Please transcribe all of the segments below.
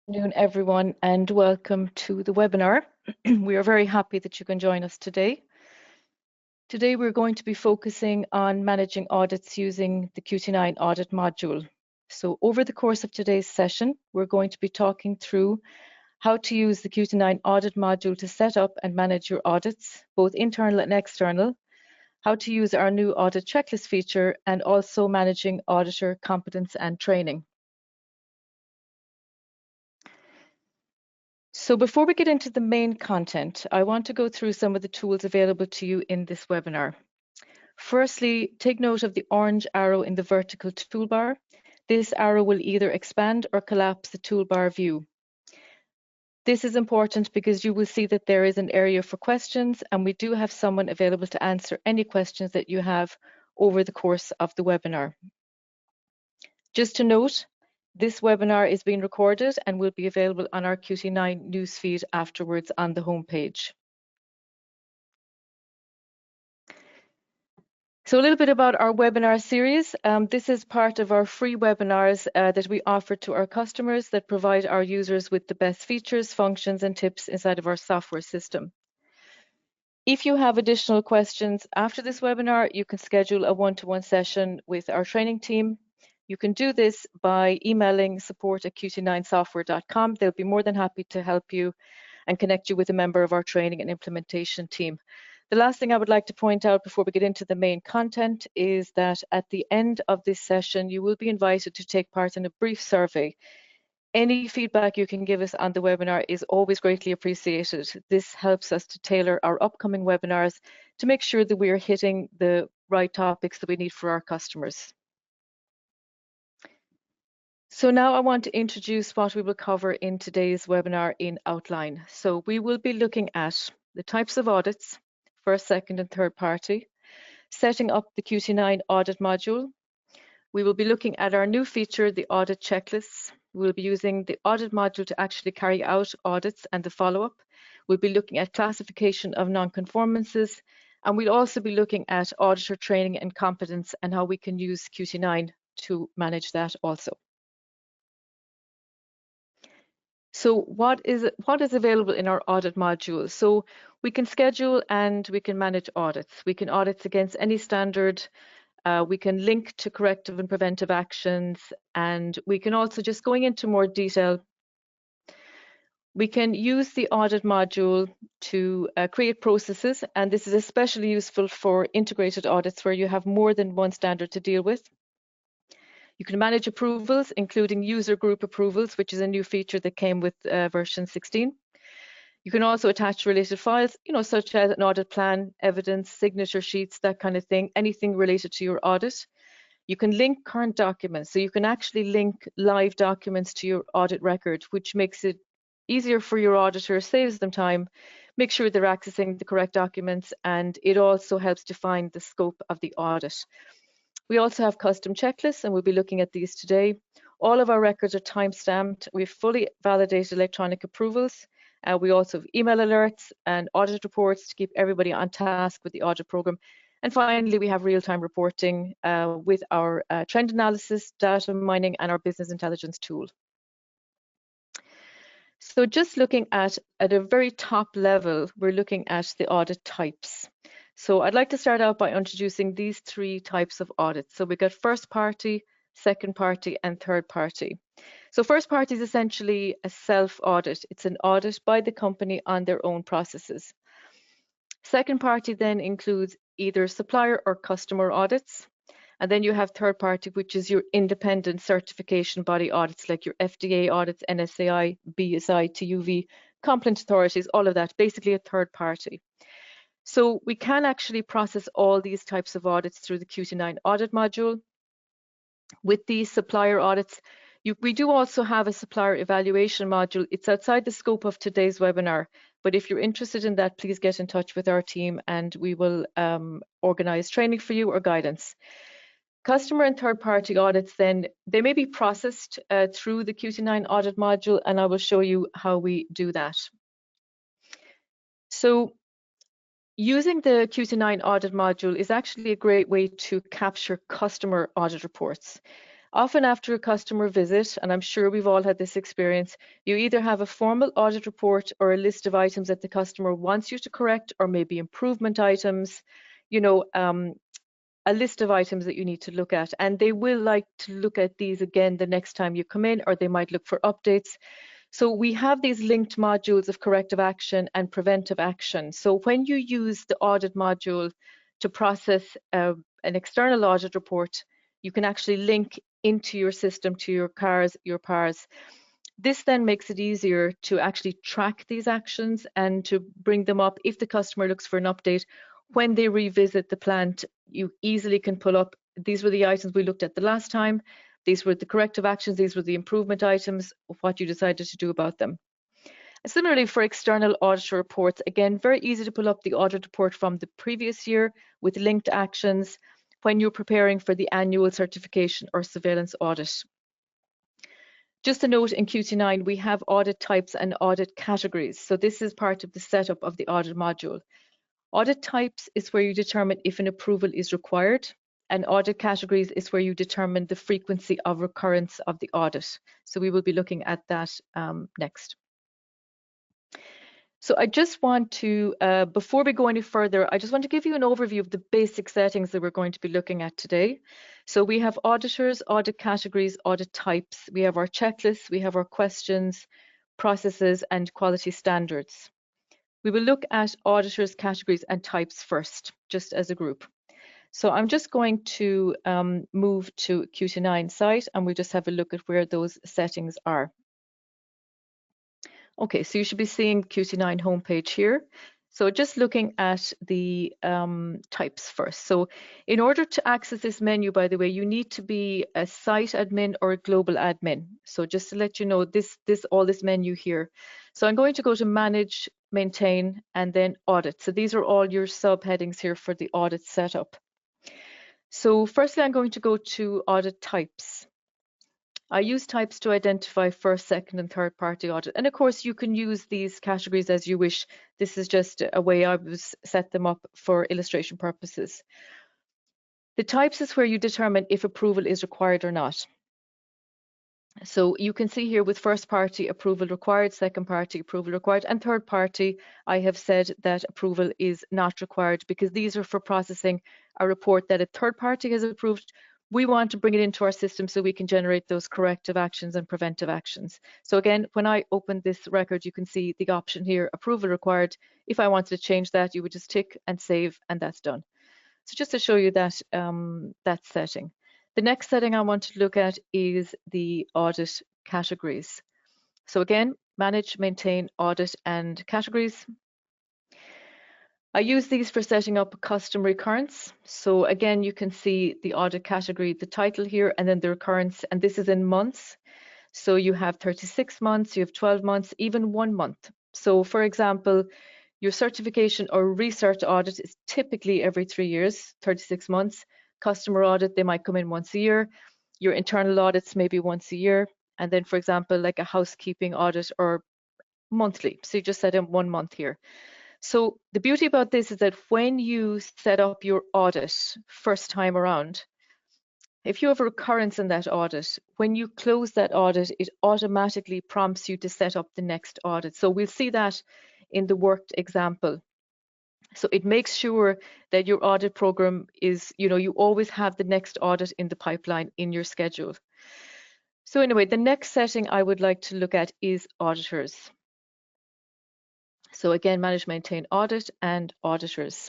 Good afternoon, everyone, and welcome to the webinar. We are very happy that you can join us today. Today, we're going to be focusing on managing audits using the QT9 Audit Module. So over the course of today's session, we're going to be talking through how to use the QT9 Audit Module to set up and manage your audits, both internal and external, how to use our new audit checklist feature, and also managing auditor competence and training. So before we get into the main content, I want to go through some of the tools available to you in this webinar. Firstly, take note of the orange arrow in the vertical toolbar. This arrow will either expand or collapse the toolbar view. This is important because you will see that there is an area for questions, and we do have someone available to answer any questions that you have over the course of the webinar. Just to note, this webinar is being recorded and will be available on our QT9 newsfeed afterwards on the homepage. So a little bit about our webinar series. This is part of our free webinars that we offer to our customers that provide our users with the best features, functions, and tips inside of our software system. If you have additional questions after this webinar, you can schedule a one-to-one session with our training team. You can do this by emailing support@qt9software.com. They'll be more than happy to help you and connect you with a member of our training and implementation team. The last thing I would like to point out before we get into the main content is that at the end of this session, you will be invited to take part in a brief survey. Any feedback you can give us on the webinar is always greatly appreciated. This helps us to tailor our upcoming webinars to make sure that we are hitting the right topics that we need for our customers. So now I want to introduce what we will cover in today's webinar in outline. So we will be looking at the types of audits, first, second, and third party, setting up the QT9 audit module. We will be looking at our new feature, the audit checklists. We'll be using the audit module to actually carry out audits and the follow-up. We'll be looking at classification of non-conformances, and we'll also be looking at auditor training and competence and how we can use QT9 to manage that also. So what is available in our audit module? So we can schedule and we can manage audits. We can audit against any standard. We can link to corrective and preventive actions, and we can also, just going into more detail, we can use the audit module to create processes, and this is especially useful for integrated audits where you have more than one standard to deal with. You can manage approvals, including user group approvals, which is a new feature that came with version 16. You can also attach related files, such as an audit plan, evidence, signature sheets, that kind of thing, anything related to your audit. You can link current documents, so you can actually link live documents to your audit record, which makes it easier for your auditor, saves them time, make sure they're accessing the correct documents, and it also helps define the scope of the audit. We also have custom checklists, and we'll be looking at these today. All of our records are time-stamped. We have fully validated electronic approvals. We also have email alerts and audit reports to keep everybody on task with the audit program. And finally, we have real-time reporting with our trend analysis, data mining, and our business intelligence tool. So just looking at a very top level, we're looking at the audit types. So I'd like to start out by introducing these three types of audits. So we've got first party, second party, and third party. So first party is essentially a self-audit. It's an audit by the company on their own processes. Second party then includes either supplier or customer audits. And then you have third party, which is your independent certification body audits, like your FDA audits, NSAI, BSI, TUV, competent authorities, all of that, basically a third party. So we can actually process all these types of audits through the QT9 audit module. With these supplier audits, we do also have a supplier evaluation module. It's outside the scope of today's webinar, but if you're interested in that, please get in touch with our team and we will organize training for you or guidance. Customer and third-party audits, then, they may be processed through the QT9 audit module, and I will show you how we do that. So using the QT9 audit module is actually a great way to capture customer audit reports. Often after a customer visit, and I'm sure we've all had this experience, you either have a formal audit report or a list of items that the customer wants you to correct, or maybe improvement items, you know, a list of items that you need to look at. And they will like to look at these again the next time you come in, or they might look for updates. So we have these linked modules of corrective action and preventive action. So when you use the audit module to process an external audit report, you can actually link into your system to your PARs. This then makes it easier to actually track these actions and to bring them up if the customer looks for an update. When they revisit the plant, you easily can pull up, these were the items we looked at the last time, these were the corrective actions, these were the improvement items, what you decided to do about them. Similarly, for external auditor reports, again, very easy to pull up the audit report from the previous year with linked actions when you're preparing for the annual certification or surveillance audit. Just a note, in QT9, we have audit types and audit categories. So this is part of the setup of the audit module. Audit types is where you determine if an approval is required, and audit categories is where you determine the frequency of recurrence of the audit. So we will be looking at that next. So I just want to, before we go any further, I just want to give you an overview of the basic settings that we're going to be looking at today. So we have auditors, audit categories, audit types. We have our checklists, we have our questions, processes, and quality standards. We will look at auditors, categories, and types first, just as a group. So I'm just going to move to QT9 site, and we'll just have a look at where those settings are. Okay, so you should be seeing QT9 homepage here. So just looking at the types first. So in order to access this menu, by the way, you need to be a site admin or a global admin. So just to let you know, all this menu here. So I'm going to go to manage, maintain, and then audit. So these are all your subheadings here for the audit setup. So firstly, I'm going to go to audit types. I use types to identify first, second, and third party audit. And of course, you can use these categories as you wish. This is just a way I was set them up for illustration purposes. The types is where you determine if approval is required or not. So you can see here with first party approval required, second party approval required, and third party, I have said that approval is not required because these are for processing a report that a third party has approved. We want to bring it into our system so we can generate those corrective actions and preventive actions. So again, when I open this record, you can see the option here, approval required. If I wanted to change that, you would just tick and save, and that's done. So just to show you that, that setting. The next setting I want to look at is the audit categories. So again, manage, maintain, audit, and categories. I use these for setting up custom recurrence. So again, you can see the audit category, the title here, and then the recurrence, and this is in months. So you have 36 months, you have 12 months, even 1 month. So for example, your certification or research audit is typically every 3 years, 36 months. Customer audit, they might come in once a year. Your internal audits maybe once a year. And then, for example, like a housekeeping audit or monthly. So you just set in 1 month here. So the beauty about this is that when you set up your audit first time around, if you have a recurrence in that audit, when you close that audit, it automatically prompts you to set up the next audit. So we'll see that in the worked example. So it makes sure that your audit program is, you always have the next audit in the pipeline in your schedule. So anyway, the next setting I would like to look at is auditors. So again, manage, maintain, audit, and auditors.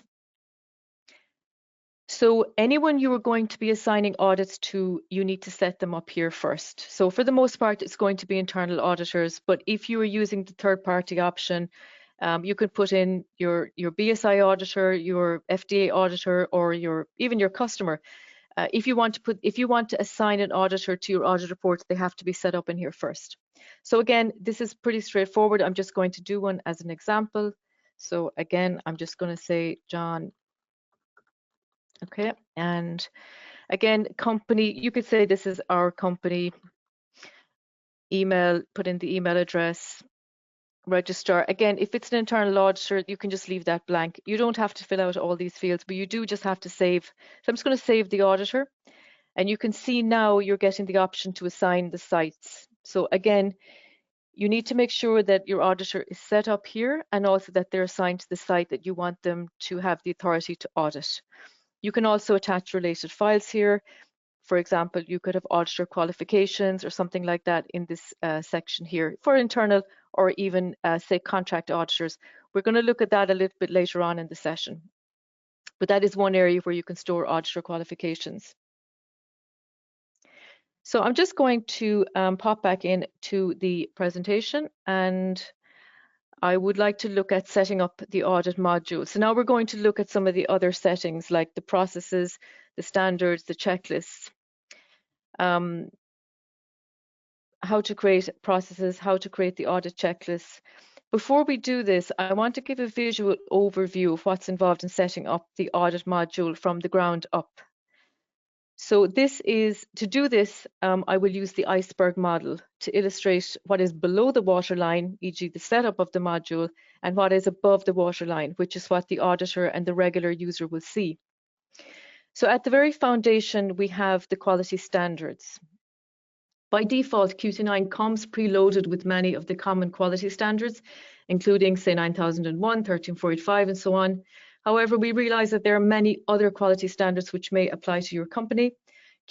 So anyone you are going to be assigning audits to, you need to set them up here first. So for the most part, it's going to be internal auditors, but if you are using the third party option, you could put in your BSI auditor, your FDA auditor, or even your customer. If you want to assign an auditor to your audit reports, they have to be set up in here first. So again, this is pretty straightforward. I'm just going to do one as an example. So again, I'm just going to say John. Okay, and again, company, you could say this is our company. Email, put in the email address. Registrar. Again, if it's an internal auditor, you can just leave that blank. You don't have to fill out all these fields, but you do just have to save. So I'm just going to save the auditor. And you can see now you're getting the option to assign the sites. So again, you need to make sure that your auditor is set up here and also that they're assigned to the site that you want them to have the authority to audit. You can also attach related files here. For example, you could have auditor qualifications or something like that in this section here for internal or even say contract auditors. We're going to look at that a little bit later on in the session. But that is one area where you can store auditor qualifications. So I'm just going to pop back in to the presentation, and I would like to look at setting up the audit module. So now we're going to look at some of the other settings like the processes, the standards, the checklists, how to create processes, how to create the audit checklists. Before we do this, I want to give a visual overview of what's involved in setting up the audit module from the ground up. So to do this, I will use the Iceberg model to illustrate what is below the waterline, e.g. the setup of the module, and what is above the waterline, which is what the auditor and the regular user will see. So at the very foundation, we have the quality standards. By default, QT9 comes preloaded with many of the common quality standards, including say 9001, 13485, and so on. However, we realize that there are many other quality standards which may apply to your company.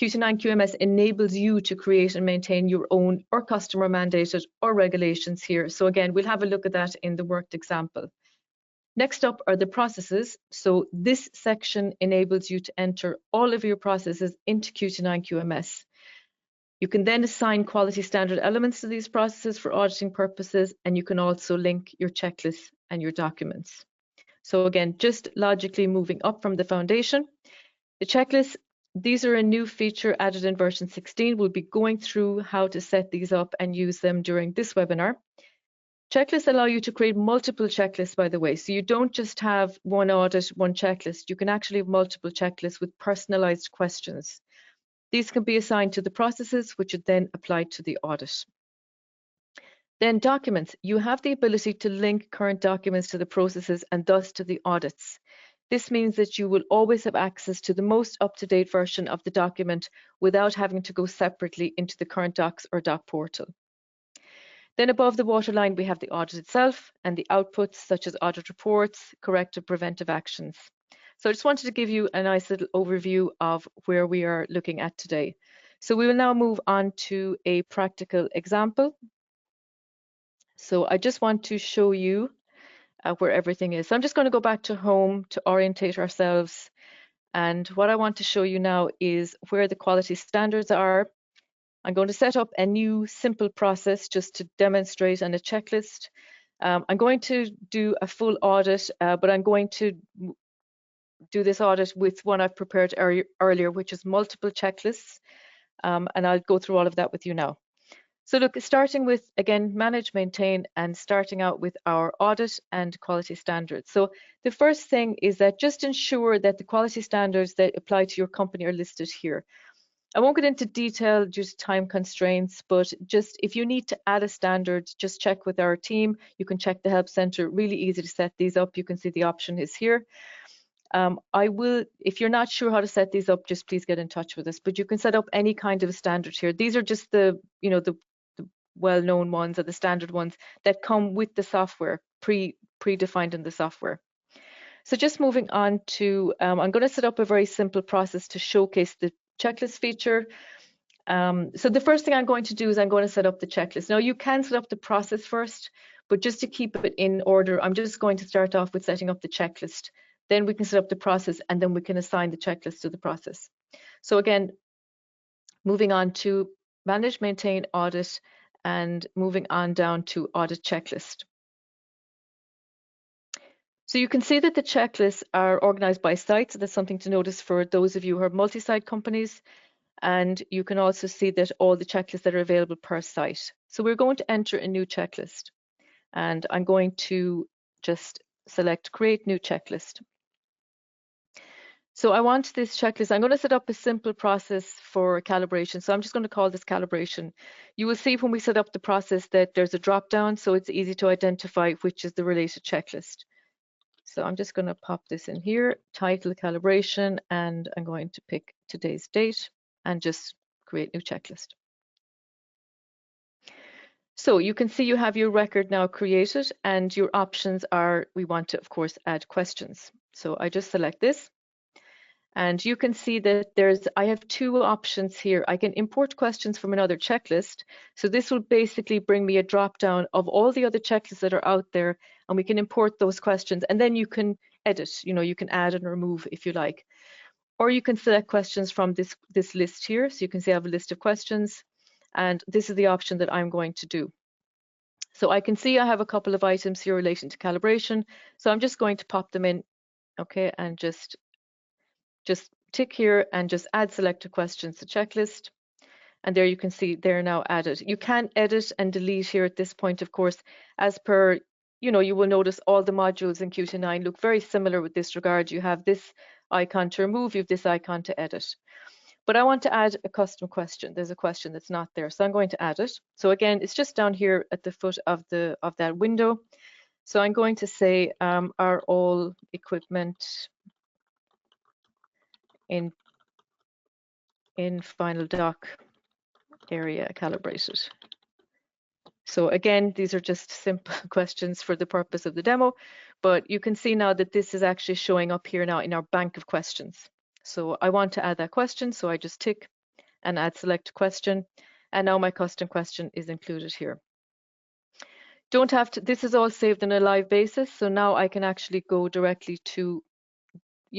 QT9 QMS enables you to create and maintain your own or customer mandated or regulations here. So again, we'll have a look at that in the worked example. Next up are the processes. So this section enables you to enter all of your processes into QT9 QMS. You can then assign quality standard elements to these processes for auditing purposes, and you can also link your checklists and your documents. So again, just logically moving up from the foundation. The checklists, these are a new feature added in version 16. We'll be going through how to set these up and use them during this webinar. Checklists allow you to create multiple checklists, by the way. So you don't just have one audit, one checklist. You can actually have multiple checklists with personalized questions. These can be assigned to the processes, which are then applied to the audit. Then documents. You have the ability to link current documents to the processes and thus to the audits. This means that you will always have access to the most up-to-date version of the document without having to go separately into the current docs or doc portal. Then above the waterline, we have the audit itself and the outputs such as audit reports, corrective preventive actions. So I just wanted to give you a nice little overview of where we are looking at today. So we will now move on to a practical example. So I just want to show you where everything is. So I'm just going to go back to home to orientate ourselves. And what I want to show you now is where the quality standards are. I'm going to set up a new simple process just to demonstrate and a checklist. I'm going to do a full audit, but I'm going to do this audit with one I've prepared earlier, which is multiple checklists. And I'll go through all of that with you now. So look, starting with, again, manage, maintain, and starting out with our audit and quality standards. So the first thing is that just ensure that the quality standards that apply to your company are listed here. I won't get into detail due to time constraints, but just if you need to add a standard, just check with our team. You can check the help center, really easy to set these up. You can see the option is here. If you're not sure how to set these up, just please get in touch with us, but you can set up any kind of a standard here. These are just the well-known ones or the standard ones that come with the software, predefined in the software. So just moving on to, I'm going to set up a very simple process to showcase the checklist feature. So the first thing I'm going to do is I'm going to set up the checklist. Now you can set up the process first, but just to keep it in order, I'm just going to start off with setting up the checklist. Then we can set up the process and then we can assign the checklist to the process. So again, moving on to manage, maintain, audit, and moving on down to audit checklist. So you can see that the checklists are organized by site. So that's something to notice for those of you who are multi-site companies. And you can also see that all the checklists that are available per site. So we're going to enter a new checklist. And I'm going to just select create new checklist. So I want this checklist. I'm going to set up a simple process for calibration. So I'm just going to call this calibration. You will see when we set up the process that there's a drop down, so it's easy to identify which is the related checklist. So I'm just going to pop this in here, title calibration, and I'm going to pick today's date. and just create new checklist. So you can see you have your record now created, and your options are, we want to, of course, add questions. So I just select this, and you can see that I have two options here. I can import questions from another checklist. So this will basically bring me a drop down of all the other checklists that are out there, and we can import those questions, and then you can edit, you can add and remove if you like. Or you can select questions from this list here. So you can see I have a list of questions, and this is the option that I'm going to do. So I can see I have a couple of items here relating to calibration. So I'm just going to pop them in, okay, and just tick here and just add selected questions to checklist. And there you can see they're now added. You can edit and delete here at this point, of course, as per, you will notice all the modules in QT9 look very similar with this regard. You have this icon to remove, you have this icon to edit. But I want to add a custom question. There's a question that's not there, so I'm going to add it. So again, it's just down here at the foot of that window. So I'm going to say, are all equipment in final dock area calibrated? So again, these are just simple questions for the purpose of the demo, but you can see now that this is actually showing up here now in our bank of questions. So I want to add that question, so I just tick and add select question, and now my custom question is included here. Don't have to, this is all saved on a live basis, so now I can actually go directly to,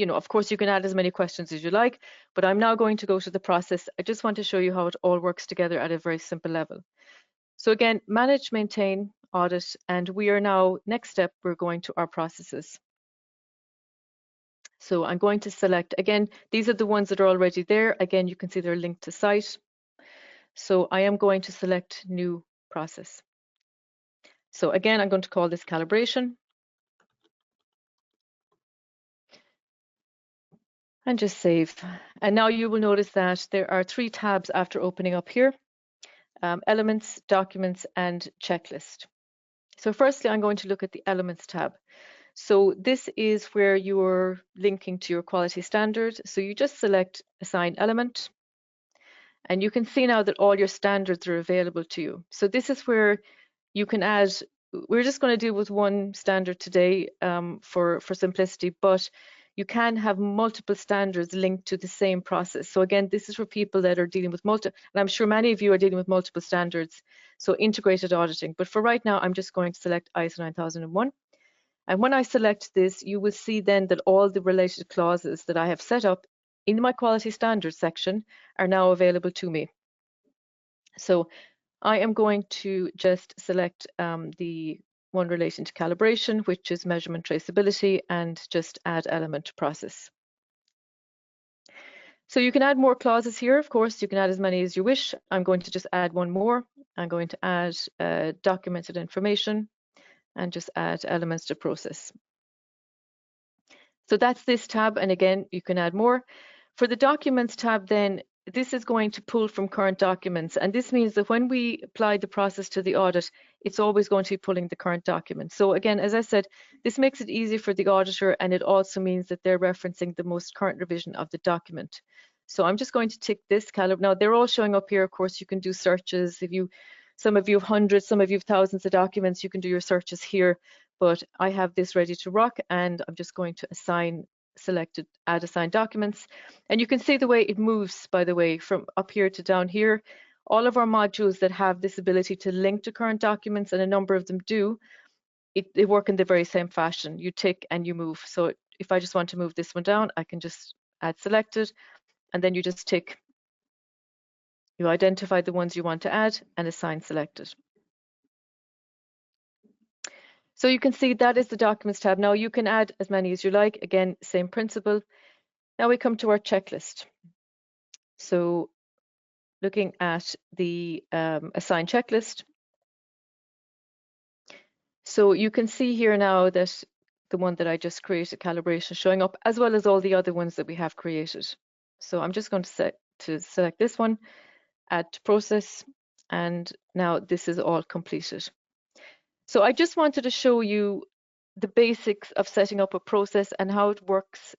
of course you can add as many questions as you like, but I'm now going to go to the process. I just want to show you how it all works together at a very simple level. So again, manage, maintain, audit, and we are now, next step, we're going to our processes. So I'm going to select, again, these are the ones that are already there. Again, you can see they're linked to site. So I am going to select new process. So again, I'm going to call this calibration. And just save. And now you will notice that there are 3 tabs after opening up here. Elements, documents, and checklist. So firstly, I'm going to look at the elements tab. So this is where you're linking to your quality standard. So you just select assign element, and you can see now that all your standards are available to you. So this is where you can add, we're just going to deal with one standard today for simplicity, but you can have multiple standards linked to the same process. So again, this is for people that are dealing with and I'm sure many of you are dealing with multiple standards, so integrated auditing. But for right now, I'm just going to select ISO 9001. And when I select this, you will see then that all the related clauses that I have set up in my quality standards section are now available to me. So I am going to just select the one relating to calibration, which is measurement traceability, and just add element process. So you can add more clauses here. Of course, you can add as many as you wish. I'm going to just add one more. I'm going to add documented information and just add elements to process. So that's this tab, and again, you can add more. For the documents tab then, this is going to pull from current documents, and this means that when we apply the process to the audit, it's always going to be pulling the current document. So again, as I said, this makes it easy for the auditor, and it also means that they're referencing the most current revision of the document. So I'm just going to tick this caliber. Now they're all showing up here. Of course, you can do searches. Some of you have hundreds, some of you have thousands of documents, you can do your searches here, but I have this ready to rock, and I'm just going to add assigned documents. And you can see the way it moves, by the way, from up here to down here. All of our modules that have this ability to link to current documents, and a number of them do, they work in the very same fashion. You tick and you move. So if I just want to move this one down, I can just add selected, and then you just tick. You identify the ones you want to add and assign selected. So you can see that is the Documents tab. Now you can add as many as you like. Again, same principle. Now we come to our checklist. So looking at the assign checklist. So you can see here now that the one that I just created, calibration, showing up, as well as all the other ones that we have created. So I'm just going to select this one, add to process, and now this is all completed. So I just wanted to show you the basics of setting up a process and how it works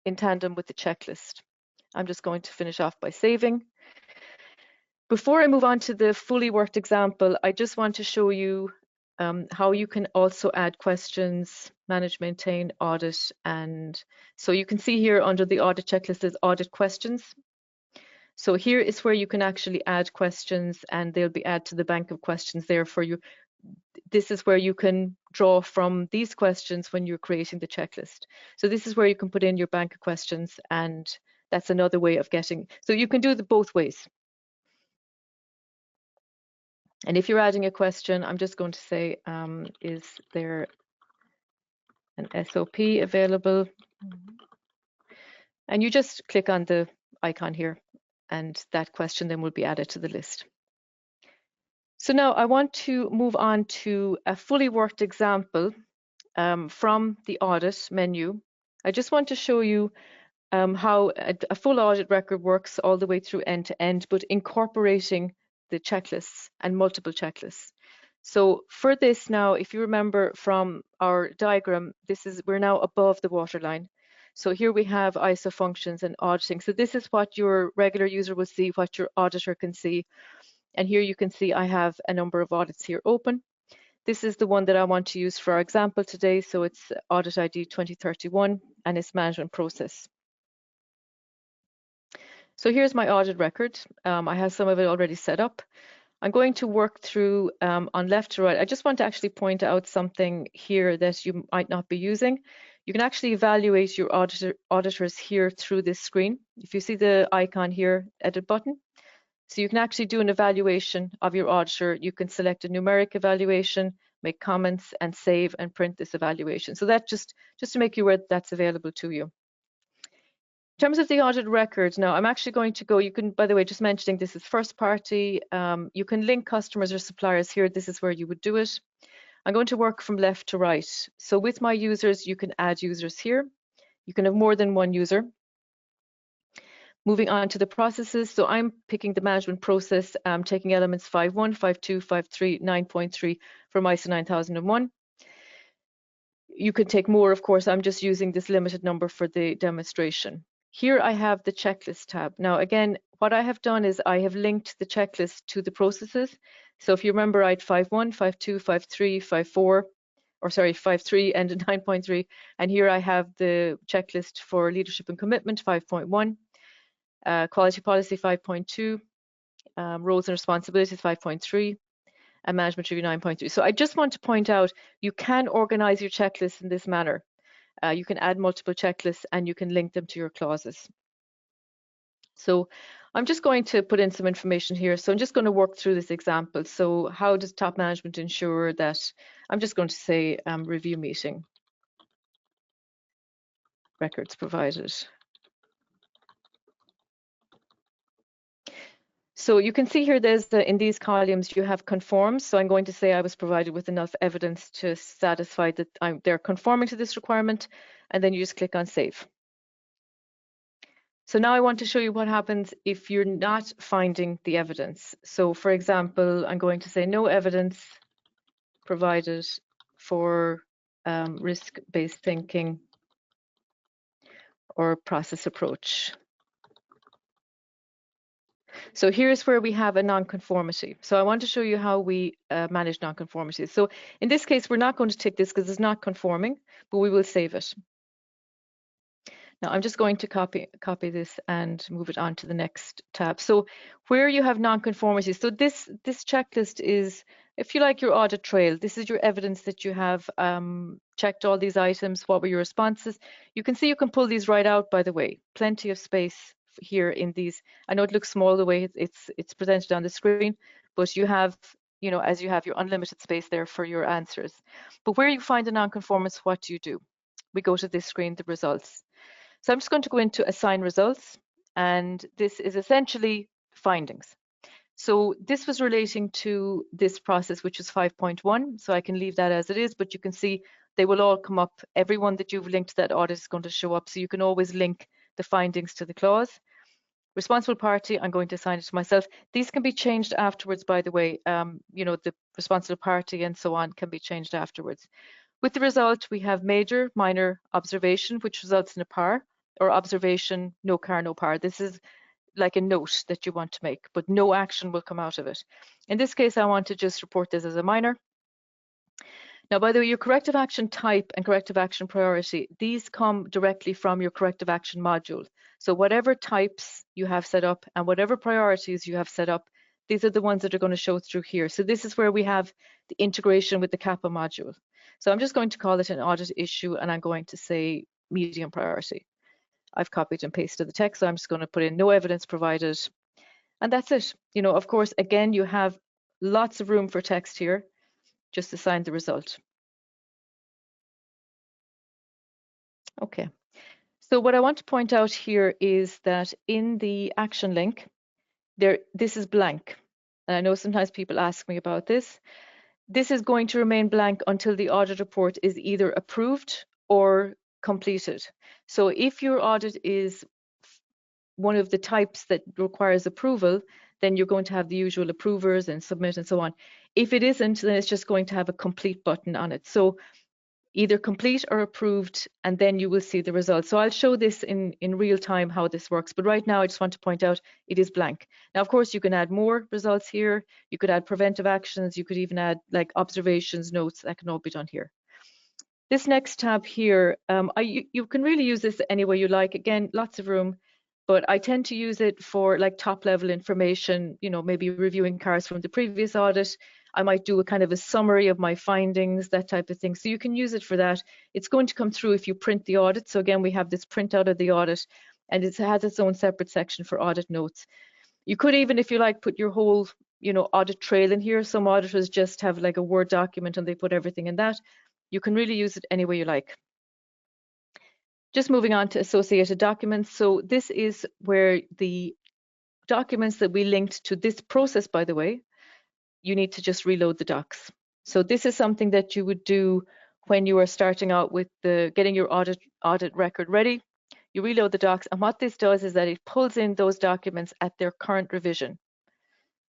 in tandem with the checklist. I'm just going to finish off by saving. Before I move on to the fully worked example, I just want to show you how you can also add questions, manage, maintain, audit, and so you can see here under the audit checklist is audit questions. So here is where you can actually add questions, and they'll be added to the bank of questions there for you. This is where you can draw from these questions when you're creating the checklist. So this is where you can put in your bank of questions, and that's another way of getting, so you can do the both ways. And if you're adding a question, I'm just going to say, is there an SOP available? And you just click on the icon here, and that question then will be added to the list. So now I want to move on to a fully worked example from the audit menu. I just want to show you how a full audit record works all the way through end to end, but incorporating the checklists and multiple checklists. So for this now, if you remember from our diagram, we're now above the waterline. So here we have ISO functions and auditing. So this is what your regular user will see, what your auditor can see. And here you can see I have a number of audits here open. This is the one that I want to use for our example today. So it's Audit ID 2031 and its management process. So here's my audit record. I have some of it already set up. I'm going to work through on left to right. I just want to actually point out something here that you might not be using. You can actually evaluate your auditors here through this screen. If you see the icon here, edit button. So you can actually do an evaluation of your auditor. You can select a numeric evaluation, make comments, and save and print this evaluation. So that just to make you aware that's available to you. In terms of the audit record, now I'm actually going to go, you can, by the way, just mentioning this is first party, you can link customers or suppliers here. This is where you would do it. I'm going to work from left to right. So with my users, you can add users here. You can have more than one user. Moving on to the processes. So I'm picking the management process, taking elements 5.1, 5.2, 5.3, 9.3 from ISO 9001. You could take more, of course. I'm just using this limited number for the demonstration. Here I have the checklist tab. Now again, what I have done is I have linked the checklist to the processes. So if you remember, I had 5.1, 5.2, 5.3, 5.4, or sorry, 5.3 and 9.3. And here I have the checklist for leadership and commitment, 5.1, quality policy, 5.2, roles and responsibilities, 5.3, and management review, 9.3. So I just want to point out, you can organize your checklist in this manner. You can add multiple checklists and you can link them to your clauses. So I'm just going to put in some information here. So I'm just going to work through this example. So how does top management ensure that, I'm just going to say review meeting, records provided. So you can see here there's in these columns you have conforms. So I'm going to say I was provided with enough evidence to satisfy that they're conforming to this requirement, and then you just click on save. So now I want to show you what happens if you're not finding the evidence. So for example, I'm going to say no evidence provided for risk-based thinking or process approach. So here's where we have a nonconformity. So I want to show you how we manage nonconformities. So in this case, we're not going to tick this because it's not conforming, but we will save it. Now I'm just going to copy this and move it on to the next tab. So where you have nonconformities, so this checklist is, if you like, your audit trail. This is your evidence that you have checked all these items. What were your responses? You can see you can pull these right out, by the way. Plenty of space here in these. I know it looks small the way it's presented on the screen, but you have, you know, as you have your unlimited space there for your answers. But where you find a nonconformance, what do? We go to this screen, the results. So I'm just going to go into assign results, and this is essentially findings. So this was relating to this process, which is 5.1. So I can leave that as it is, but you can see they will all come up. Everyone that you've linked to that audit is going to show up. So you can always link the findings to the clause. Responsible party, I'm going to assign it to myself. These can be changed afterwards, by the way. You know, the responsible party and so on can be changed afterwards. With the result, we have major, minor, observation, which results in a par, or observation, no car, no par. This is like a note that you want to make, but no action will come out of it. In this case, I want to just report this as a minor. Now, by the way, your corrective action type and corrective action priority, these come directly from your corrective action module. So whatever types you have set up and whatever priorities you have set up, these are the ones that are going to show through here. So this is where we have the integration with the CAPA module. So I'm just going to call it an audit issue, and I'm going to say medium priority. I've copied and pasted the text, so I'm just going to put in no evidence provided. And that's it. You know, of course, again, you have lots of room for text here. Just assign the result. Okay. So what I want to point out here is that in the action link, this is blank. And I know sometimes people ask me about this. This is going to remain blank until the audit report is either approved or completed. So if your audit is one of the types that requires approval, then you're going to have the usual approvers and submit and so on. If it isn't, then it's just going to have a complete button on it. So either complete or approved, and then you will see the results. So I'll show this in real time how this works. But right now, I just want to point out it is blank. Now, of course, you can add more results here. You could add preventive actions. You could even add like observations, notes. That can all be done here. This next tab here, you can really use this any way you like. Again, lots of room. But I tend to use it for like top level information, you know, maybe reviewing cars from the previous audit. I might do a kind of a summary of my findings, that type of thing. So you can use it for that. It's going to come through if you print the audit. So again, we have this printout of the audit, and it has its own separate section for audit notes. You could even, if you like, put your whole, you know, audit trail in here. Some auditors just have like a Word document and they put everything in that. You can really use it any way you like. Just moving on to associated documents. So this is where the documents that we linked to this process, by the way, you need to just reload the docs. So this is something that you would do when you are starting out with getting your audit record ready. You reload the docs, and what this does is that it pulls in those documents at their current revision.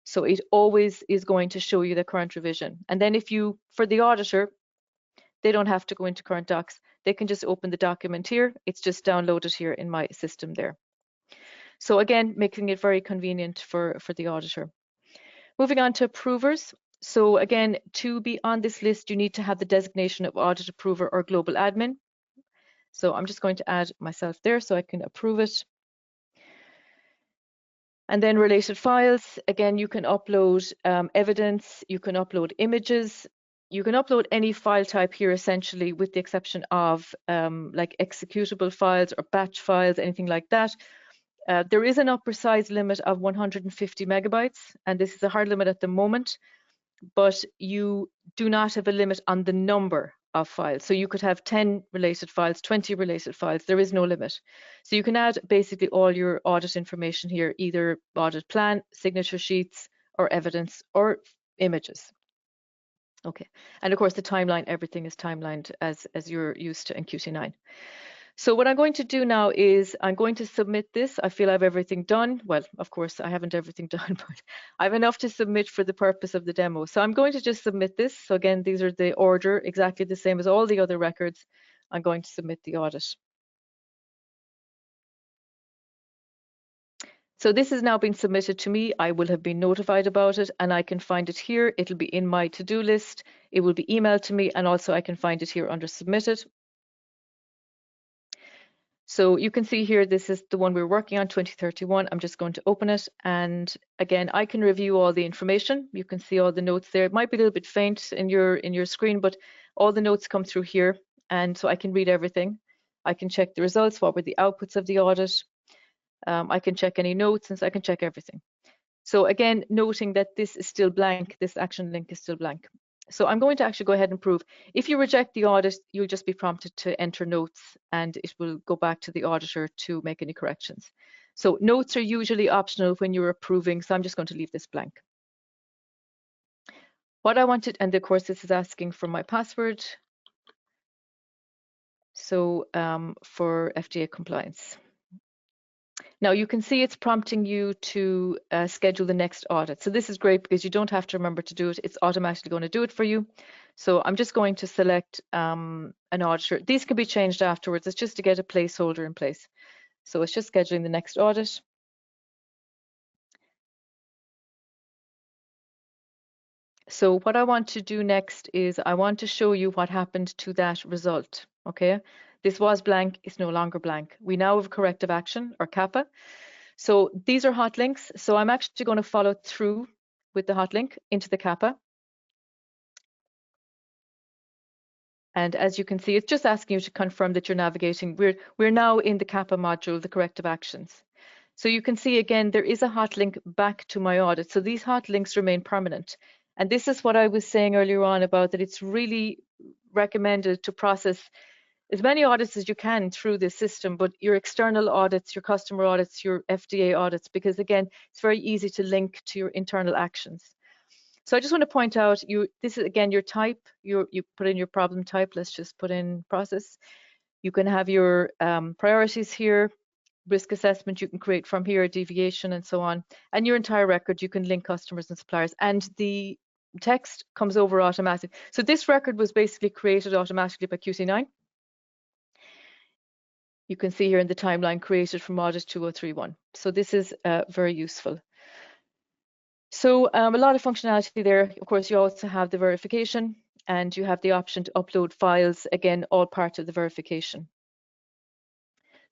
So it always is going to show you the current revision. And then if you, for the auditor, they don't have to go into current docs. They can just open the document here. It's just downloaded here in my system there. So again, making it very convenient for the auditor. Moving on to approvers. So again, to be on this list, you need to have the designation of audit approver or global admin. So I'm just going to add myself there so I can approve it. And then related files, again, you can upload evidence, you can upload images, you can upload any file type here essentially, with the exception of like executable files or batch files, anything like that. There is an upper size limit of 150 megabytes, and this is a hard limit at the moment, but you do not have a limit on the number of files. So you could have 10 related files, 20 related files. There is no limit. So you can add basically all your audit information here, either audit plan, signature sheets, or evidence, or images. Okay, and of course the timeline, everything is timelined as you're used to in QT9. So what I'm going to do now is I'm going to submit this. I feel I have everything done. Well, of course, I haven't everything done, but I have enough to submit for the purpose of the demo. So I'm going to just submit this. So again, these are the order, exactly the same as all the other records. I'm going to submit the audit. So this has now been submitted to me. I will have been notified about it, and I can find it here. It'll be in my to-do list. It will be emailed to me, and also I can find it here under submitted. So you can see here, this is the one we're working on, 2031. I'm just going to open it. And again, I can review all the information. You can see all the notes there. It might be a little bit faint in your screen, but all the notes come through here. And so I can read everything. I can check the results. What were the outputs of the audit? I can check any notes, and so I can check everything. So again, noting that this is still blank, this action link is still blank. So I'm going to actually go ahead and prove. If you reject the audit, you'll just be prompted to enter notes, and it will go back to the auditor to make any corrections. So notes are usually optional when you're approving, so I'm just going to leave this blank. What I wanted, and of course this is asking for my password. So for FDA compliance. Now you can see it's prompting you to schedule the next audit. So this is great because you don't have to remember to do it. It's automatically going to do it for you. So I'm just going to select an auditor. These can be changed afterwards. It's just to get a placeholder in place. So it's just scheduling the next audit. So what I want to do next is I want to show you what happened to that result. Okay, this was blank, it's no longer blank. We now have corrective action, or CAPA. So these are hot links. So I'm actually going to follow through with the hot link into the CAPA. And as you can see, it's just asking you to confirm that you're navigating. We're now in the CAPA module, the corrective actions. So you can see again, there is a hot link back to my audit. So these hot links remain permanent. And this is what I was saying earlier on about that it's really recommended to process as many audits as you can through this system, but your external audits, your customer audits, your FDA audits, because again, it's very easy to link to your internal actions. So I just want to point out, this is again your type, you put in your problem type, let's just put in process. You can have your priorities here, risk assessment you can create from here, deviation and so on. And your entire record, you can link customers and suppliers. And the text comes over automatically. So this record was basically created automatically by QT9. You can see here in the timeline created from audit 2031. So this is very useful. So a lot of functionality there. Of course, you also have the verification and you have the option to upload files, again, all part of the verification.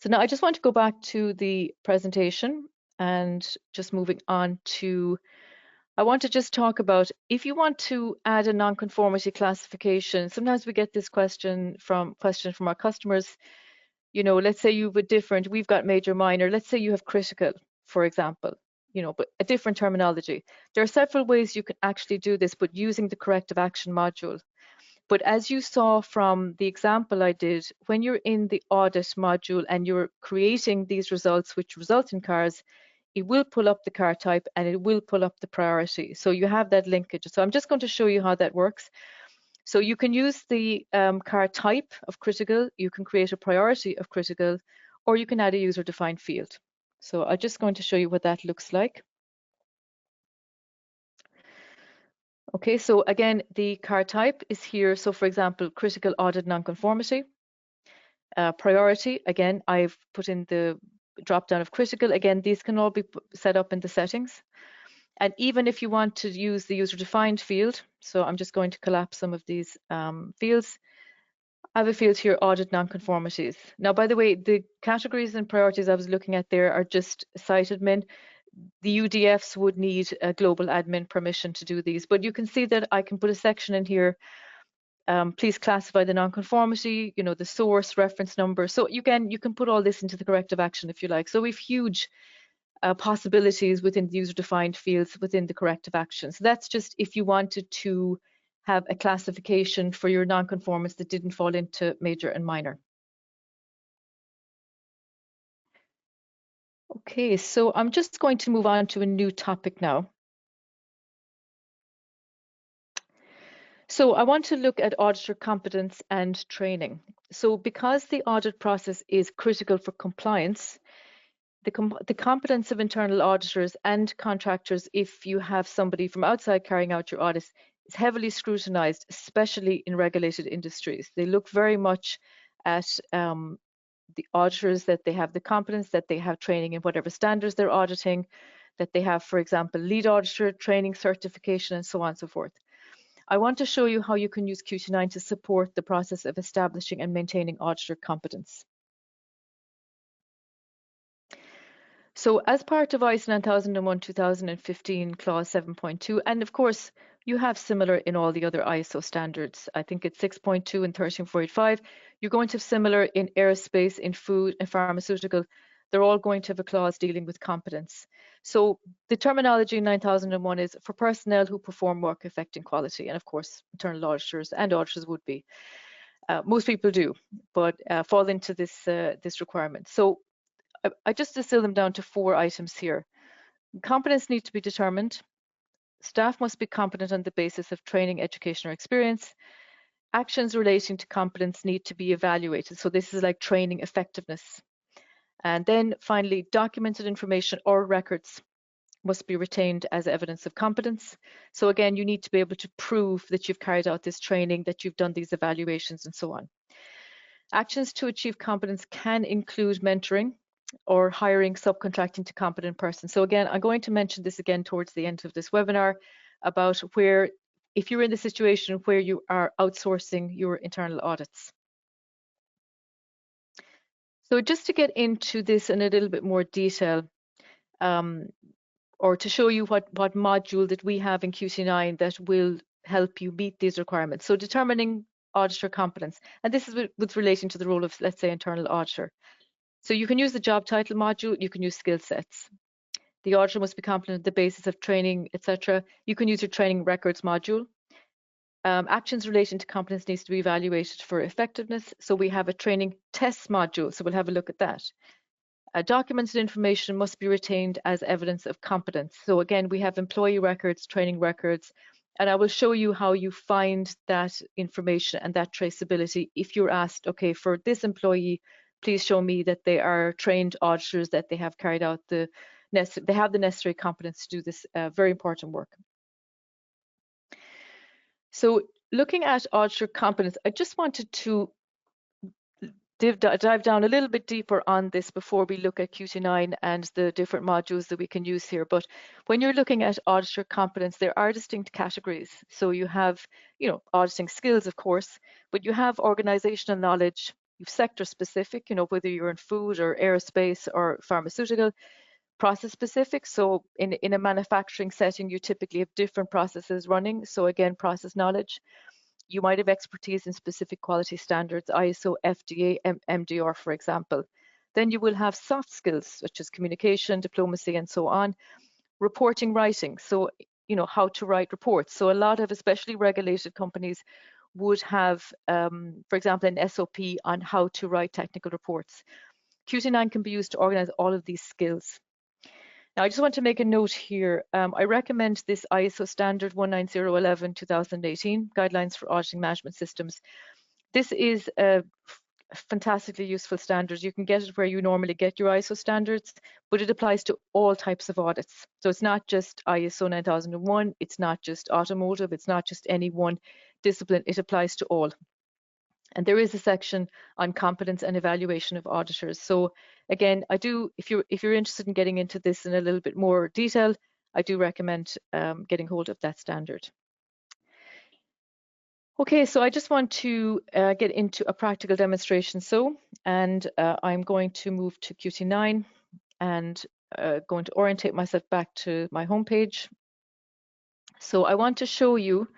So now I just want to go back to the presentation and just moving on to, I want to just talk about if you want to add a non-conformity classification. Sometimes we get this question from our customers. You know, let's say you have a different, we've got major, minor, let's say you have critical, for example, you know, but a different terminology. There are several ways you can actually do this, but using the corrective action module. But as you saw from the example I did, when you're in the audit module and you're creating these results, which result in cars, it will pull up the car type and it will pull up the priority. So you have that linkage. So I'm just going to show you how that works. So you can use the car type of critical, you can create a priority of critical, or you can add a user-defined field. So I'm just going to show you what that looks like. Okay, so again, the car type is here. So for example, critical audit nonconformity. Priority, again, I've put in the drop down of critical. Again, these can all be set up in the settings. And even if you want to use the user-defined field, so I'm just going to collapse some of these fields. I have a field here, audit nonconformities. Now, by the way, the categories and priorities I was looking at there are just site admin. The UDFs would need a global admin permission to do these, but you can see that I can put a section in here. Please classify the nonconformity, you know, the source, reference number. So you can put all this into the corrective action if you like. So we've huge possibilities within the user-defined fields within the corrective action. So that's just if you wanted to have a classification for your nonconformance that didn't fall into major and minor. Okay, so I'm just going to move on to a new topic now. So I want to look at auditor competence and training. So because the audit process is critical for compliance, the competence of internal auditors and contractors, if you have somebody from outside carrying out your audits, is heavily scrutinized, especially in regulated industries. They look very much at the auditors, that they have the competence, that they have training in whatever standards they're auditing, that they have, for example, lead auditor training, certification, and so on and so forth. I want to show you how you can use QT9 to support the process of establishing and maintaining auditor competence. So as part of ISO 9001-2015 clause 7.2, and of course you have similar in all the other ISO standards, I think it's 6.2 and 13485, you're going to have similar in aerospace, in food and pharmaceutical. They're all going to have a clause dealing with competence. So the terminology in 9001 is for personnel who perform work affecting quality, and of course internal auditors and auditors would be. Most people do, but fall into this, this requirement. So I just distill them down to 4 items here. Competence needs to be determined. Staff must be competent on the basis of training, education, or experience. Actions relating to competence need to be evaluated. So this is like training effectiveness. And then finally, documented information or records must be retained as evidence of competence. So again, you need to be able to prove that you've carried out this training, that you've done these evaluations and so on. Actions to achieve competence can include mentoring or hiring, subcontracting to competent persons. So again, I'm going to mention this again towards the end of this webinar about where if you're in the situation where you are outsourcing your internal audits. So just to get into this in a little bit more detail, or to show you what module that we have in QT9 that will help you meet these requirements. So determining auditor competence, and this is with relating to the role of, let's say, internal auditor. So you can use the job title module, you can use skill sets. The auditor must be competent on the basis of training, etc. You can use your training records module. Actions relating to competence needs to be evaluated for effectiveness. So we have a training test module, so we'll have a look at that. Documents and information must be retained as evidence of competence. So again, we have employee records, training records, and I will show you how you find that information and that traceability if you're asked, okay, for this employee, please show me that they are trained auditors, that they have carried out they have the necessary competence to do this very important work. So looking at auditor competence, I just wanted to dive down a little bit deeper on this before we look at QT9 and the different modules that we can use here. But when you're looking at auditor competence, there are distinct categories. So you have, auditing skills, of course, but you have organizational knowledge, you've sector specific, whether you're in food or aerospace or pharmaceutical, process specific. So in a manufacturing setting, you typically have different processes running. So again, process knowledge. You might have expertise in specific quality standards, ISO, FDA, MDR, for example. Then you will have soft skills, such as communication, diplomacy, and so on. Reporting, writing, so, how to write reports. So a lot of, especially regulated companies, would have, for example, an SOP on how to write technical reports. QT9 can be used to organize all of these skills. Now, I just want to make a note here. I recommend this ISO standard 19011 2018, Guidelines for Auditing Management Systems. This is a fantastically useful standard. You can get it where you normally get your ISO standards, but it applies to all types of audits. So it's not just ISO 9001, it's not just automotive, it's not just any one discipline, it applies to all. And there is a section on competence and evaluation of auditors. So again, if you're interested in getting into this in a little bit more detail, I do recommend getting hold of that standard. Okay, so I just want to get into a practical demonstration. And I'm going to move to QT9 and going to orientate myself back to my homepage. So I want to show you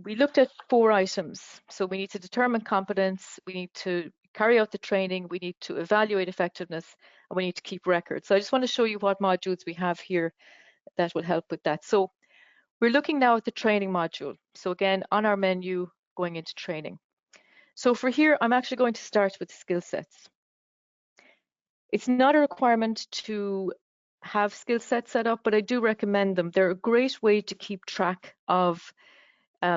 we looked at 4 items. So we need to determine competence, we need to carry out the training, we need to evaluate effectiveness, and we need to keep records. So I just want to show you what modules we have here that will help with that. So we're looking now at the training module. So again, on our menu, going into training. So for here, I'm actually going to start with skill sets. It's not a requirement to have skill sets set up, but I do recommend them. They're a great way to keep track of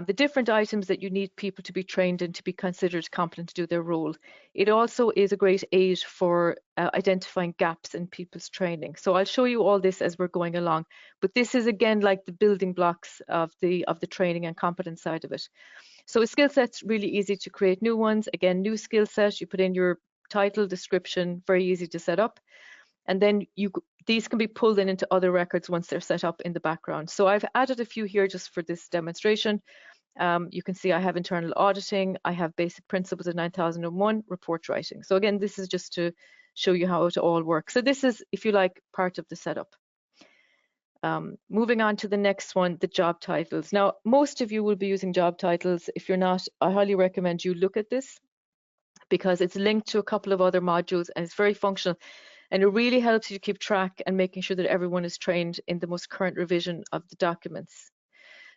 the different items that you need people to be trained and to be considered competent to do their role. It also is a great aid for identifying gaps in people's training. So I'll show you all this as we're going along, but this is again like the building blocks of the training and competence side of it. So a skill set's really easy to create new ones. Again, new skill set, you put in your title, description, very easy to set up. And then these can be pulled into other records once they're set up in the background. So I've added a few here just for this demonstration. You can see I have internal auditing, I have basic principles of 9001, report writing. So again, this is just to show you how it all works. So this is, if you like, part of the setup. Moving on to the next one, the job titles. Now, most of you will be using job titles. If you're not, I highly recommend you look at this because it's linked to a couple of other modules and it's very functional. And it really helps you to keep track and making sure that everyone is trained in the most current revision of the documents.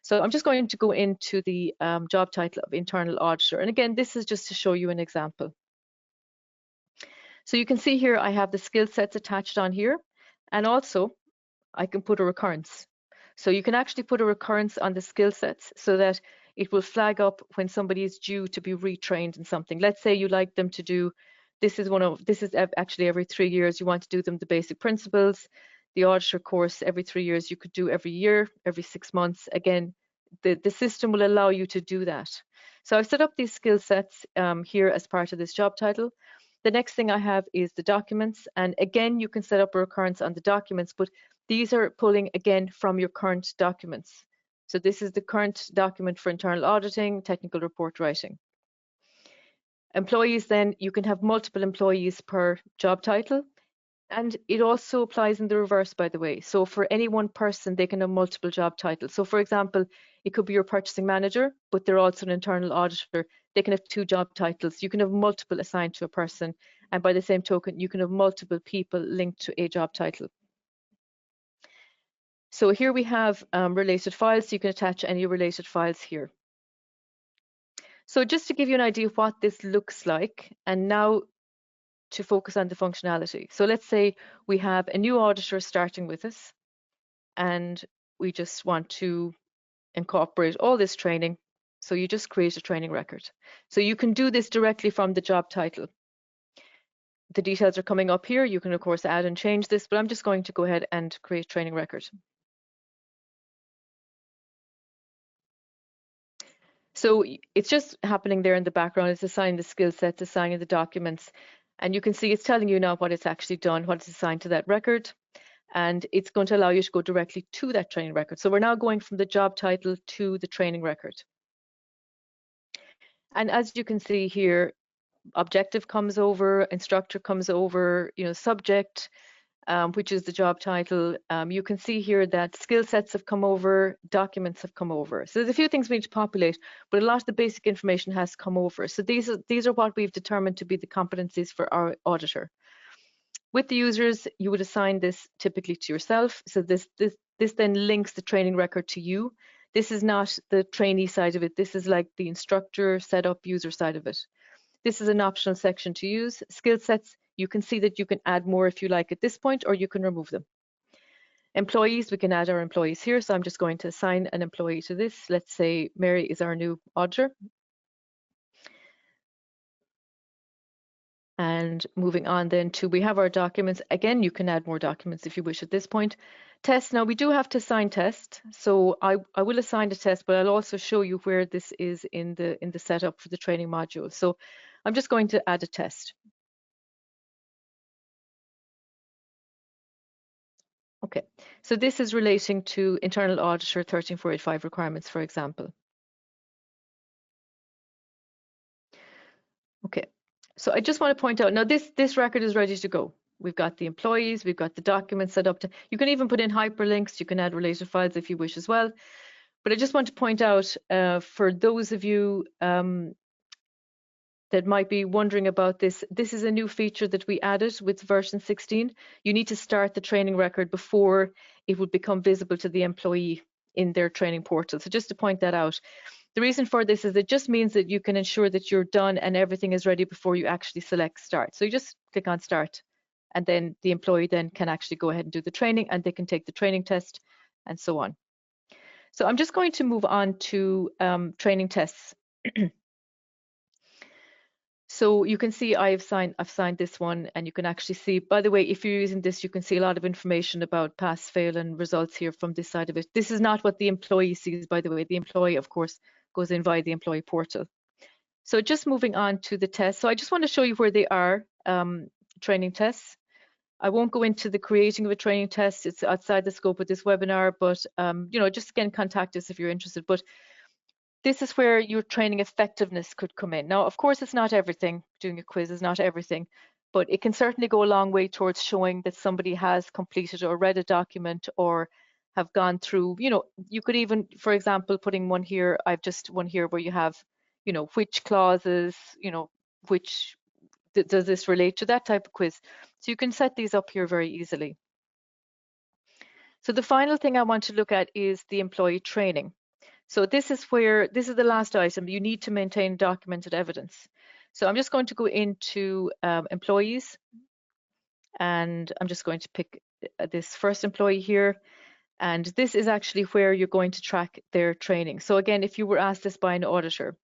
So I'm just going to go into the job title of internal auditor. And again, this is just to show you an example. So you can see here, I have the skill sets attached on here. And also I can put a recurrence. So you can actually put a recurrence on the skill sets so that it will flag up when somebody is due to be retrained in something. Let's say you like them to do this is actually every 3 years, you want to do them the basic principles. The auditor course every 3 years, you could do every year, every 6 months. Again, the system will allow you to do that. So I've set up these skill sets here as part of this job title. The next thing I have is the documents. And again, you can set up a recurrence on the documents, but these are pulling again from your current documents. So this is the current document for internal auditing, technical report writing. Employees, then you can have multiple employees per job title. And it also applies in the reverse, by the way. So for any one person, they can have multiple job titles. So for example, it could be your purchasing manager, but they're also an internal auditor. They can have 2 job titles. You can have multiple assigned to a person. And by the same token, you can have multiple people linked to a job title. So here we have related files. So you can attach any related files here. So just to give you an idea of what this looks like, and now to focus on the functionality. So let's say we have a new auditor starting with us, and we just want to incorporate all this training. So you just create a training record. So you can do this directly from the job title. The details are coming up here. You can of course add and change this, but I'm just going to go ahead and create training record. So it's just happening there in the background. It's assigning the skill sets, assigning the documents, and you can see it's telling you now what it's actually done, what it's assigned to that record. And it's going to allow you to go directly to that training record. So we're now going from the job title to the training record. And as you can see here, objective comes over, instructor comes over, subject, which is the job title. You can see here that skill sets have come over, documents have come over. So there's a few things we need to populate, but a lot of the basic information has come over. So these are what we've determined to be the competencies for our auditor. With the users, you would assign this typically to yourself. So this then links the training record to you. This is not the trainee side of it. This is like the instructor setup user side of it. This is an optional section to use. Skill sets, you can see that you can add more if you like at this point, or you can remove them. Employees, we can add our employees here. So I'm just going to assign an employee to this. Let's say Mary is our new auditor. And moving on then to, we have our documents. Again, you can add more documents if you wish at this point. Test, now we do have to assign test. So I will assign a test, but I'll also show you where this is in the setup for the training module. So I'm just going to add a test. Okay, so this is relating to internal auditor 13485 requirements, for example. Okay, so I just want to point out, now this record is ready to go. We've got the employees, we've got the documents set up to, you can even put in hyperlinks, you can add related files if you wish as well. But I just want to point out for those of you that might be wondering about this, this is a new feature that we added with version 16. You need to start the training record before it would become visible to the employee in their training portal. So just to point that out. The reason for this is it just means that you can ensure that you're done and everything is ready before you actually select start. So you just click on start, and then the employee then can actually go ahead and do the training, and they can take the training test and so on. So I'm just going to move on to training tests. So you can see I've signed this one, and you can actually see, by the way, if you're using this, you can see a lot of information about pass, fail, and results here from this side of it. This is not what the employee sees, by the way. The employee, of course, goes in via the employee portal. So just moving on to the tests. So I just want to show you where they are, training tests. I won't go into the creating of a training test. It's outside the scope of this webinar, but just again, contact us if you're interested. But this is where your training effectiveness could come in. Now, of course, it's not everything. Doing a quiz is not everything, but it can certainly go a long way towards showing that somebody has completed or read a document or have gone through, you could even, for example, putting one here, I've just one here where you have, which clauses, which does this relate to, that type of quiz. So you can set these up here very easily. So the final thing I want to look at is the employee training. So this is the last item. You need to maintain documented evidence. So I'm just going to go into employees, and I'm just going to pick this first employee here. And this is actually where you're going to track their training. So again, if you were asked this by an auditor,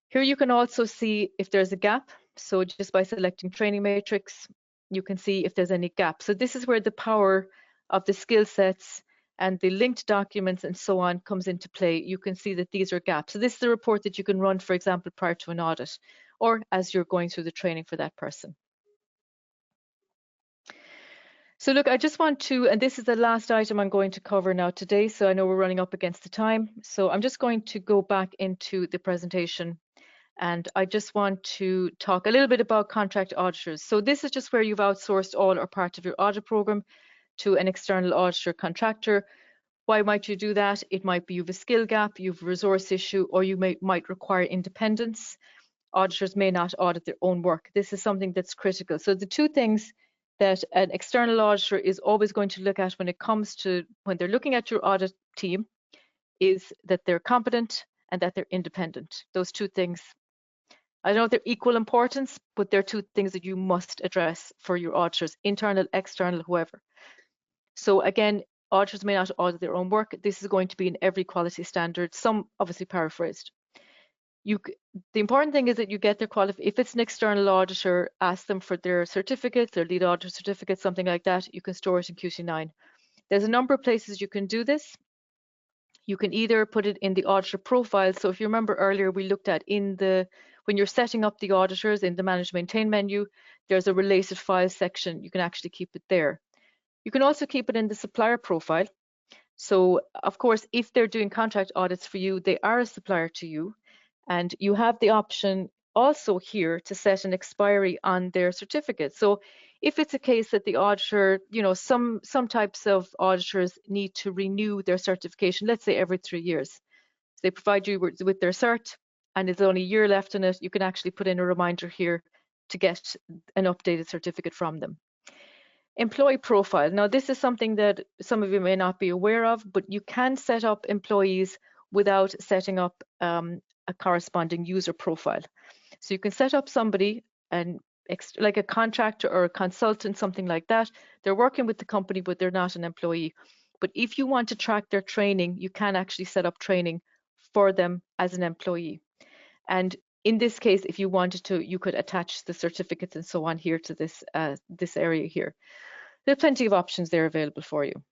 here you can also see if there's a gap. So just by selecting training matrix, you can see if there's any gap. So this is where the power of the skill sets and the linked documents and so on comes into play. You can see that these are gaps. So this is a report that you can run, for example, prior to an audit, or as you're going through the training for that person. So look, I just want to, and this is the last item I'm going to cover now today, so I know we're running up against the time. So I'm just going to go back into the presentation, and I just want to talk a little bit about contract auditors. So this is just where you've outsourced all or part of your audit program to an external auditor contractor. Why might you do that? It might be you have a skill gap, you have a resource issue, or you might require independence. Auditors may not audit their own work. This is something that's critical. So the two things that an external auditor is always going to look at when it comes to when they're looking at your audit team is that they're competent and that they're independent. Those two things, I don't know if they're equal importance, but they're two things that you must address for your auditors, internal, external, whoever. So again, auditors may not audit their own work. This is going to be in every quality standard, some obviously paraphrased. The important thing is that you get their qualification. If it's an external auditor, ask them for their certificates, their lead auditor certificate, something like that. You can store it in QT9. There's a number of places you can do this. You can either put it in the auditor profile. So if you remember earlier, we looked at when you're setting up the auditors in the manage maintain menu, there's a related file section. You can actually keep it there. You can also keep it in the supplier profile. So of course, if they're doing contract audits for you, they are a supplier to you. And you have the option also here to set an expiry on their certificate. So if it's a case that the auditor, some types of auditors need to renew their certification, let's say every 3 years. So they provide you with their cert and there's only a year left in it, you can actually put in a reminder here to get an updated certificate from them. Employee profile. Now this is something that some of you may not be aware of, but you can set up employees without setting up a corresponding user profile. So you can set up somebody and like a contractor or a consultant, something like that. They're working with the company, but they're not an employee. But if you want to track their training, you can actually set up training for them as an employee. And in this case, if you wanted to, you could attach the certificates and so on here to this area here. There are plenty of options there available for you.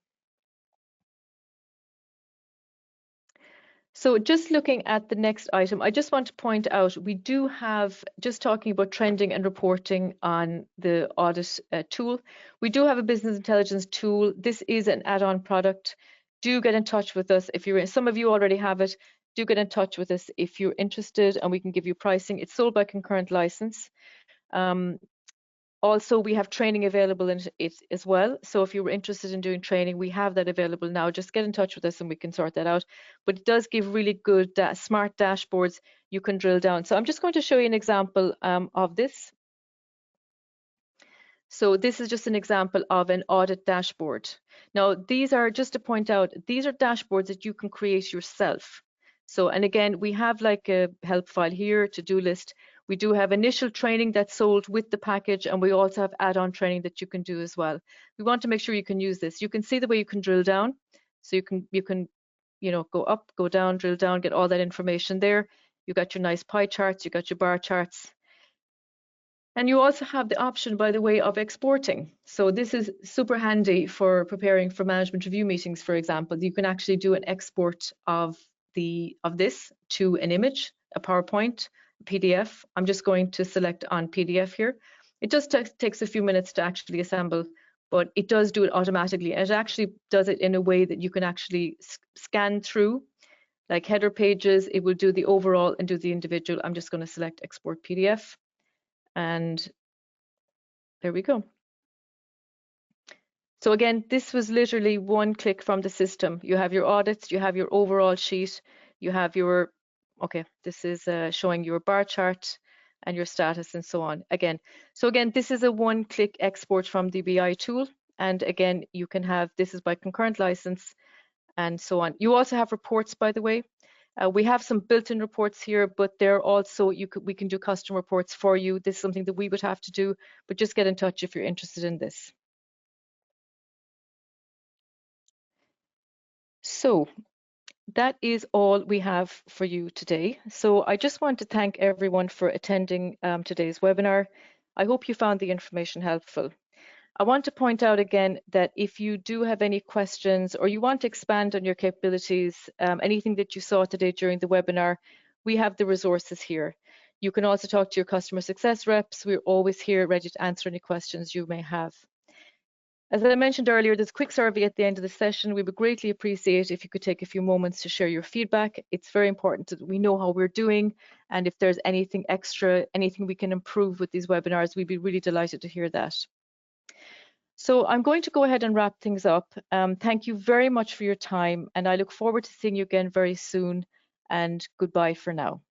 So just looking at the next item, I just want to point out, we do have, just talking about trending and reporting on the audit tool, we do have a business intelligence tool. This is an add-on product. Do get in touch with us if you're, some of you already have it, do get in touch with us if you're interested and we can give you pricing. It's sold by concurrent license. Also, we have training available in it as well. So if you were interested in doing training, we have that available now. Just get in touch with us and we can sort that out. But it does give really good smart dashboards you can drill down. So I'm just going to show you an example of this. So this is just an example of an audit dashboard. Now, these are, just to point out, these are dashboards that you can create yourself. So, and again, we have like a help file here, to-do list. We do have initial training that's sold with the package, and we also have add-on training that you can do as well. We want to make sure you can use this. You can see the way you can drill down. So you can go up, go down, drill down, get all that information there. You got your nice pie charts, you got your bar charts. And you also have the option, by the way, of exporting. So this is super handy for preparing for management review meetings, for example. You can actually do an export of this to an image, a PowerPoint, PDF. I'm just going to select on PDF here. It just takes a few minutes to actually assemble, but it does do it automatically. And it actually does it in a way that you can actually scan through, like header pages. It will do the overall and do the individual. I'm just going to select export PDF. And there we go. So again, this was literally one click from the system. You have your audits, you have your overall sheet, you have your, okay, this is showing your bar chart and your status and so on. Again, this is a one-click export from the BI tool. And again, you can have, this is by concurrent license and so on. You also have reports, by the way. We have some built-in reports here, but they're also, we can do custom reports for you. This is something that we would have to do, but just get in touch if you're interested in this. So that is all we have for you today. So I just want to thank everyone for attending today's webinar. I hope you found the information helpful. I want to point out again that if you do have any questions or you want to expand on your capabilities, anything that you saw today during the webinar, we have the resources here. You can also talk to your customer success reps. We're always here ready to answer any questions you may have. As I mentioned earlier, there's a quick survey at the end of the session. We would greatly appreciate if you could take a few moments to share your feedback. It's very important that we know how we're doing, and if there's anything extra, anything we can improve with these webinars, we'd be really delighted to hear that. So I'm going to go ahead and wrap things up. Thank you very much for your time, and I look forward to seeing you again very soon, and goodbye for now.